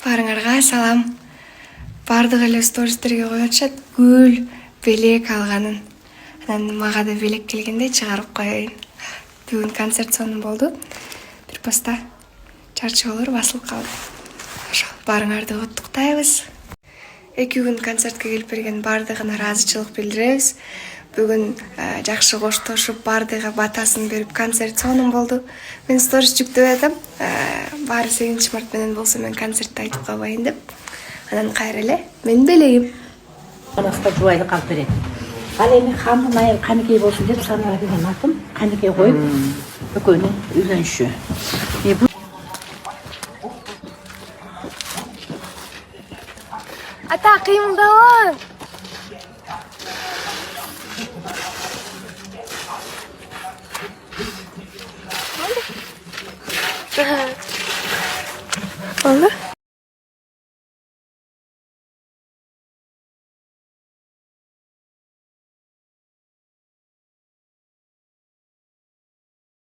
Баарыңарга салам. Бардык эле стористерге коюп атышат гүл, белек алганын. Анан мага да белек келгенде чыгарып коеюн. Бүгүн концерт сонун болду. Бир поста чарчоолор басылып калды. Ошо баарыңарды куттуктайбыз. 2 күн концертке келип берген бардыгына ыраазычылык билдиребиз. Бүгүн жакшы коштошуп, бардыгы батасын берип концерт сонун болду. Мен сторис жүктөп атам. Баары 8-март менен болсо мен концертти айтып калбайын деп. Анан кайра эле мен белегим. Анаста жубайлы калып берет. Ал эми хамын айыл канекей болсун деп Санара деген атым канекей коюп экөөнү үйлөнүшү. Ата кыймылдабы. Oldu.